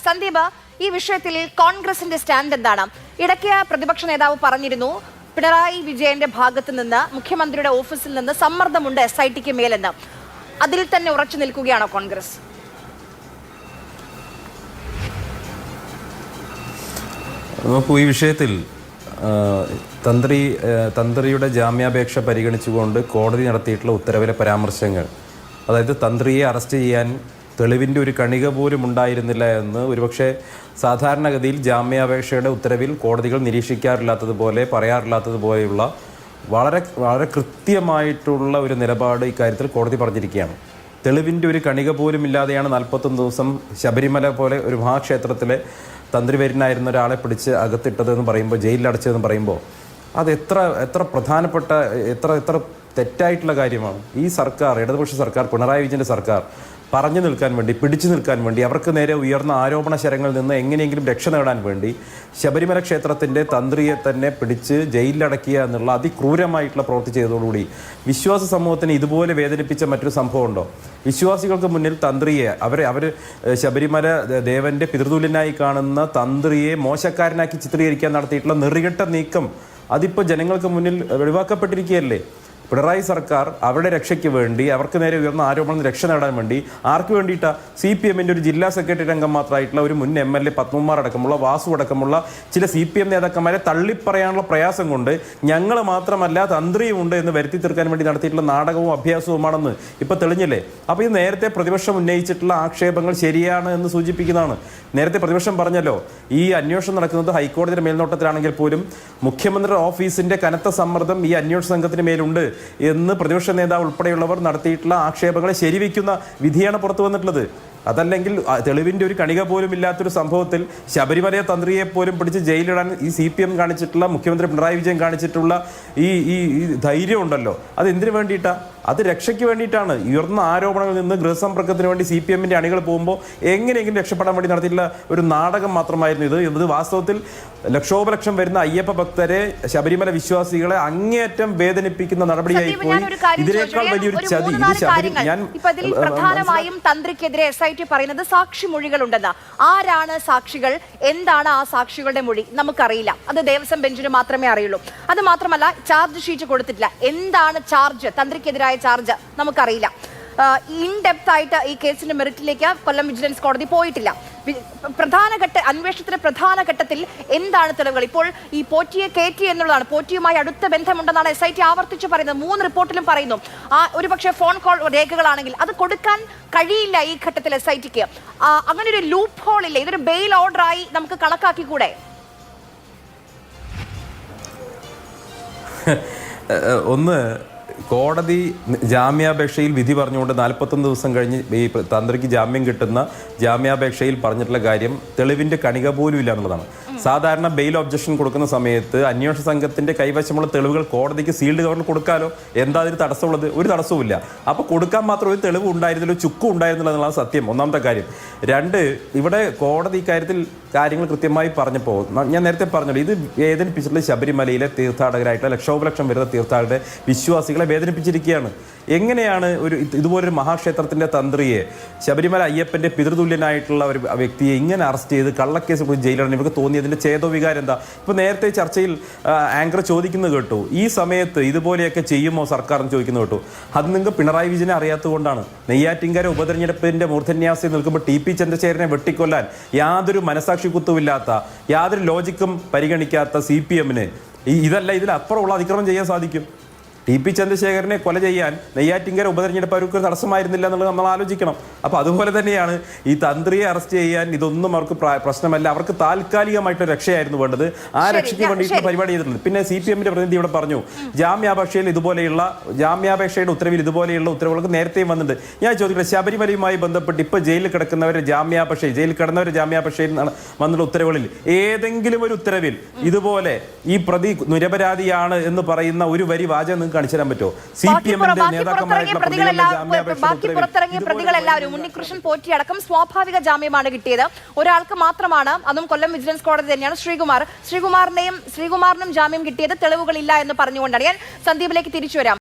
സന്ദീപ്, ഈ വിഷയത്തിൽ കോൺഗ്രസിന്റെ സ്റ്റാൻഡ് എന്താണ്? ഇടയ്ക്ക് പ്രതിപക്ഷ നേതാവ് പറഞ്ഞിരുന്നു പിണറായി വിജയന്റെ ഭാഗത്ത് നിന്ന് മുഖ്യമന്ത്രിയുടെ ഓഫീസിൽ നിന്ന് സമ്മർദ്ദമുണ്ട് SITക്ക് മേലെന്ന്. അതിൽ തന്നെ ഉറച്ചു നിൽക്കുകയാണോ കോൺഗ്രസ്? നോക്കൂ, ഈ വിഷയത്തിൽ തന്ത്രിയുടെ ജാമ്യാപേക്ഷ പരിഗണിച്ചുകൊണ്ട് കോടതി നടത്തിയിട്ടുള്ള ഉത്തരവിലെ പരാമർശങ്ങൾ, അതായത് തന്ത്രിയെ അറസ്റ്റ് ചെയ്യാൻ തെളിവിൻ്റെ ഒരു കണിക പോലും ഉണ്ടായിരുന്നില്ല എന്ന് ഒരുപക്ഷെ സാധാരണഗതിയിൽ ജാമ്യാപേക്ഷയുടെ ഉത്തരവിൽ കോടതികൾ നിരീക്ഷിക്കാറില്ലാത്തതുപോലെ പറയാറില്ലാത്തതുപോലെയുള്ള വളരെ വളരെ കൃത്യമായിട്ടുള്ള ഒരു നിലപാട് ഇക്കാര്യത്തിൽ കോടതി പറഞ്ഞിരിക്കുകയാണ്. തെളിവിൻ്റെ ഒരു കണിക പോലും ഇല്ലാതെയാണ് 41 ദിവസം ശബരിമല പോലെ ഒരു മഹാക്ഷേത്രത്തിലെ തന്ത്രിവര്യനായിരുന്ന ഒരാളെ പിടിച്ച് അകത്തിട്ടതെന്ന് പറയുമ്പോൾ, ജയിലിലടച്ചതെന്ന് പറയുമ്പോൾ അത് എത്ര പ്രധാനപ്പെട്ട എത്ര തെറ്റായിട്ടുള്ള കാര്യമാണ്. ഈ സർക്കാർ, ഇടതുപക്ഷ സർക്കാർ, പിണറായി വിജയൻ്റെ സർക്കാർ പറഞ്ഞു നിൽക്കാൻ വേണ്ടി, പിടിച്ചു നിൽക്കാൻ വേണ്ടി, അവർക്ക് നേരെ ഉയർന്ന ആരോപണ ശരങ്ങളിൽ നിന്ന് എങ്ങനെയെങ്കിലും രക്ഷ നേടാൻ വേണ്ടി ശബരിമല ക്ഷേത്രത്തിൻ്റെ തന്ത്രിയെ തന്നെ പിടിച്ച് ജയിലിലടക്കുക എന്നുള്ള അതിക്രൂരമായിട്ടുള്ള പ്രവൃത്തി ചെയ്തതോടുകൂടി വിശ്വാസ സമൂഹത്തിന് ഇതുപോലെ വേദനിപ്പിച്ച മറ്റൊരു സംഭവമുണ്ടോ? വിശ്വാസികൾക്ക് മുന്നിൽ തന്ത്രിയെ, അവർ ശബരിമല ദേവൻ്റെ പിതൃതുല്യനായി കാണുന്ന തന്ത്രിയെ മോശക്കാരനാക്കി ചിത്രീകരിക്കാൻ നടത്തിയിട്ടുള്ള നെറികെട്ട നീക്കം അതിപ്പോൾ ജനങ്ങൾക്ക് മുന്നിൽ ഒഴിവാക്കപ്പെട്ടിരിക്കുകയല്ലേ? പിണറായി സർക്കാർ അവരുടെ രക്ഷയ്ക്ക് വേണ്ടി, അവർക്ക് നേരെ ഉയർന്ന ആരോപണം രക്ഷ നേടാൻ വേണ്ടി, ആർക്ക് വേണ്ടിയിട്ടാണ്? CPMൻ്റെ ഒരു ജില്ലാ സെക്രട്ടറി അംഗം മാത്രമായിട്ടുള്ള ഒരു മുൻ MLA പത്മകുമാർ അടക്കമുള്ള, വാസു അടക്കമുള്ള ചില CPM നേതാക്കന്മാരെ തള്ളിപ്പറയാനുള്ള പ്രയാസം കൊണ്ട് ഞങ്ങൾ മാത്രമല്ല തന്ത്രിയുമുണ്ട് എന്ന് വരുത്തി തീർക്കാൻ വേണ്ടി നടത്തിയിട്ടുള്ള നാടകവും അഭ്യാസവുമാണെന്ന് ഇപ്പോൾ തെളിഞ്ഞില്ലേ? അപ്പോൾ ഇത് നേരത്തെ പ്രതിപക്ഷം ഉന്നയിച്ചിട്ടുള്ള ആക്ഷേപങ്ങൾ ശരിയാണ് എന്ന് സൂചിപ്പിക്കുന്നതാണ്. നേരത്തെ പ്രതിപക്ഷം പറഞ്ഞല്ലോ, ഈ അന്വേഷണം നടക്കുന്നത് ഹൈക്കോടതിയുടെ മേൽനോട്ടത്തിലാണെങ്കിൽ പോലും മുഖ്യമന്ത്രിയുടെ ഓഫീസിൻ്റെ കനത്ത സമ്മർദ്ദം ഈ അന്വേഷണ സംഘത്തിന് മേലുണ്ട് എന്ന് പ്രതിപക്ഷ നേതാവ് ഉൾപ്പെടെയുള്ളവർ നടത്തിയിട്ടുള്ള ആക്ഷേപങ്ങളെ ശരിവയ്ക്കുന്ന വിധിയാണ് പുറത്തു വന്നിട്ടുള്ളത്. അതല്ലെങ്കിൽ തെളിവിൻ്റെ ഒരു കണിക പോലും ഇല്ലാത്തൊരു സംഭവത്തിൽ ശബരിമല തന്ത്രിയെ പോലും പിടിച്ച് ജയിലിടാൻ ഈ CPM കാണിച്ചിട്ടുള്ള, മുഖ്യമന്ത്രി പിണറായി വിജയൻ കാണിച്ചിട്ടുള്ള ഈ ധൈര്യം ഉണ്ടല്ലോ, അത് എന്തിനു വേണ്ടിയിട്ടാണ്? അത് രക്ഷയ്ക്ക് വേണ്ടിയിട്ടാണ്. ഉയർന്ന ആരോപണങ്ങളിൽ നിന്ന് ഗൃഹസമ്പർക്കത്തിന് വേണ്ടി CPMൻ്റെ അണികൾ പോകുമ്പോൾ എങ്ങനെയെങ്കിലും രക്ഷപ്പെടാൻ വേണ്ടി നടത്തിയിട്ടുള്ള ഒരു നാടകം മാത്രമായിരുന്നു ഇത്. ഇത് വാസ്തവത്തിൽ ലക്ഷോപലക്ഷം വരുന്ന അയ്യപ്പ ഭക്തരെ, ശബരിമല വിശ്വാസികളെ അങ്ങേയറ്റം വേദനിപ്പിക്കുന്ന നടപടിയായി പോയി. ഇതിനേക്കാൾ വലിയൊരു ചതി പ്രധാനമായും തന്ത്രിക്കെതിരെ SIT പറയുന്നത് സാക്ഷിമൊഴികളുണ്ടെന്ന്. ആരാണ് സാക്ഷികൾ, എന്താണ് ആ സാക്ഷികളുടെ മൊഴി നമുക്കറിയില്ല. അത് ദേവസ്വം ബെഞ്ചിന് മാത്രമേ അറിയുള്ളൂ. അത് മാത്രമല്ല, ചാർജ് ഷീറ്റ് കൊടുത്തിട്ടില്ല. എന്താണ് ചാർജ്, തന്ത്രിക്കെതിരായ ചാർജ് നമുക്കറിയില്ല. ഇൻഡെപ്ത് ആയിട്ട് ഈ കേസിന്റെ മെറിറ്റിലേക്ക് കൊല്ലം വിജിലൻസ് കോടതി പോയിട്ടില്ല. അന്വേഷണത്തിന്റെ പ്രധാന ഘട്ടത്തിൽ എന്താണ് തെളിവുകൾ? ഇപ്പോൾ ഈ പോറ്റിയെ കയറ്റി എന്നുള്ളതാണ്. പോറ്റിയുമായി അടുത്ത ബന്ധമുണ്ടെന്നാണ് SIT ആവർത്തിച്ച് പറയുന്നത്. 3 റിപ്പോർട്ടിലും പറയുന്നു. ഒരുപക്ഷെ ഫോൺ കോൾ രേഖകളാണെങ്കിൽ അത് കൊടുക്കാൻ കഴിയില്ല ഈ ഘട്ടത്തിൽ SITക്ക്. അങ്ങനെ ഒരു ലൂപ്പ് ഹോൾ ഇല്ല. ഇതൊരു ബെയിൽ ഓർഡറായി നമുക്ക് കണക്കാക്കിക്കൂടെ? ഒന്ന്, കോടതി ജാമ്യാപേക്ഷയിൽ വിധി പറഞ്ഞുകൊണ്ട് 41 ദിവസം കഴിഞ്ഞ് ഈ തന്ത്രിക്ക് ജാമ്യം കിട്ടുന്ന ജാമ്യാപേക്ഷയിൽ പറഞ്ഞിട്ടുള്ള കാര്യം തെളിവിൻ്റെ കണിക പോലും ഇല്ല എന്നുള്ളതാണ്. സാധാരണ ബെയിൽ ഒബ്ജക്ഷൻ കൊടുക്കുന്ന സമയത്ത് അന്വേഷണ സംഘത്തിൻ്റെ കൈവശമുള്ള തെളിവുകൾ കോടതിക്ക് സീൽഡ് കവറിൽ കൊടുക്കാലോ. എന്താ അതിന് തടസ്സമുള്ളത്? ഒരു തടസ്സവുമില്ല. അപ്പോൾ കൊടുക്കാൻ മാത്രം ഒരു തെളിവ് ഉണ്ടായിരുന്നില്ല, ചുക്കും ഉണ്ടായിരുന്നില്ല എന്നുള്ളതാണ് സത്യം, ഒന്നാമത്തെ കാര്യം. 2, ഇവിടെ കോടതി ഇക്കാര്യത്തിൽ കാര്യങ്ങൾ കൃത്യമായി പറഞ്ഞപ്പോൾ ഞാൻ നേരത്തെ പറഞ്ഞല്ലോ, ഇത് വേദനിപ്പിച്ചിട്ടുള്ള ശബരിമലയിലെ തീർത്ഥാടകരായിട്ടുള്ള ലക്ഷോപലക്ഷം വരുന്ന തീർത്ഥാടകരുടെ വിശ്വാസികളെ വേദനിപ്പിച്ചിരിക്കുകയാണ്. എങ്ങനെയാണ് ഇതുപോലൊരു മഹാക്ഷേത്രത്തിൻ്റെ തന്ത്രിയെ, ശബരിമല അയ്യപ്പൻ്റെ പിതൃതുല്യനായിട്ടുള്ള ഒരു വ്യക്തിയെ ഇങ്ങനെ അറസ്റ്റ് ചെയ്ത് കള്ളക്കേസ് പോയി ജയിലിടാൻ ഇവർക്ക് തോന്നിയതിൻ്റെ ചേതോവികാരം എന്താ? ഇപ്പോൾ നേരത്തെ ചർച്ചയിൽ ആങ്കർ ചോദിക്കുന്നത് കേട്ടു, ഈ സമയത്ത് ഇതുപോലെയൊക്കെ ചെയ്യുമോ സർക്കാർ എന്ന് ചോദിക്കുന്നത് കേട്ടു. അത് നിങ്ങൾക്ക് പിണറായി വിജയനെ അറിയാത്തതുകൊണ്ടാണ്. നെയ്യാറ്റിൻകര ഉപതെരഞ്ഞെടുപ്പിൻ്റെ മൂർധന്യാസത്തിൽ നിൽക്കുമ്പോൾ TP ചന്ദ്രശേഖരനെ വെട്ടിക്കൊല്ലാൻ യാതൊരു മനസാക്ഷി കുത്തുമില്ലാത്ത, യാതൊരു ലോജിക്കും പരിഗണിക്കാത്ത CPMന് ഇതിലപ്പുറമുള്ള അതിക്രമം ചെയ്യാൻ സാധിക്കും? TP ചന്ദ്രശേഖരനെ കൊല ചെയ്യാൻ നെയ്യാറ്റിൻകര ഉപതെരഞ്ഞെടുപ്പ് അവർക്ക് തടസ്സമായിരുന്നില്ല എന്നുള്ളത് നമ്മൾ ആലോചിക്കണം. അപ്പോൾ അതുപോലെ തന്നെയാണ് ഈ തന്ത്രിയെ അറസ്റ്റ് ചെയ്യാൻ ഇതൊന്നും അവർക്ക് പ്രശ്നമല്ല. അവർക്ക് താൽക്കാലികമായിട്ട് രക്ഷയായിരുന്നു വേണ്ടത്. ആ രക്ഷയ്ക്ക് വേണ്ടിയിട്ടുള്ള പരിപാടി ചെയ്തിട്ടുണ്ട്. പിന്നെ CPMൻ്റെ പ്രതിനിധി ഇവിടെ പറഞ്ഞു, ജാമ്യാപേക്ഷയുടെ ഉത്തരവിൽ ഇതുപോലെയുള്ള ഉത്തരവുകൾക്ക് നേരത്തെയും വന്നിട്ടുണ്ട്. ഞാൻ ചോദിക്കട്ടെ, ശബരിമലയുമായി ബന്ധപ്പെട്ട് ഇപ്പോൾ ജയിലിൽ കിടക്കുന്നവരുടെ ജയിലിൽ കിടന്നവരുടെ ജാമ്യാപേക്ഷയിൽ വന്നിട്ടുള്ള ഉത്തരവുകളിൽ ഏതെങ്കിലും ഒരു ഉത്തരവിൽ ഇതുപോലെ ഈ പ്രതി നിരപരാധിയാണ് എന്ന് പറയുന്ന ഒരു വരി വാചകം കാണിച്ചു തരാൻ പറ്റുമോ? ബാക്കി പുറത്തിറങ്ങിയ പ്രതികളെല്ലാവരും, ഉണ്ണികൃഷ്ണൻ പോറ്റി അടക്കം സ്വാഭാവിക ജാമ്യമാണ് കിട്ടിയത്. ഒരാൾക്ക് മാത്രമാണ്, അതും കൊല്ലം വിജിലൻസ് കോടതി തന്നെയാണ്, ശ്രീകുമാറിനും ജാമ്യം കിട്ടിയത് തെളിവുകളില്ല എന്ന് പറഞ്ഞുകൊണ്ടാണ്. ഞാൻ സന്ദീപിലേക്ക് തിരിച്ചു വരാം.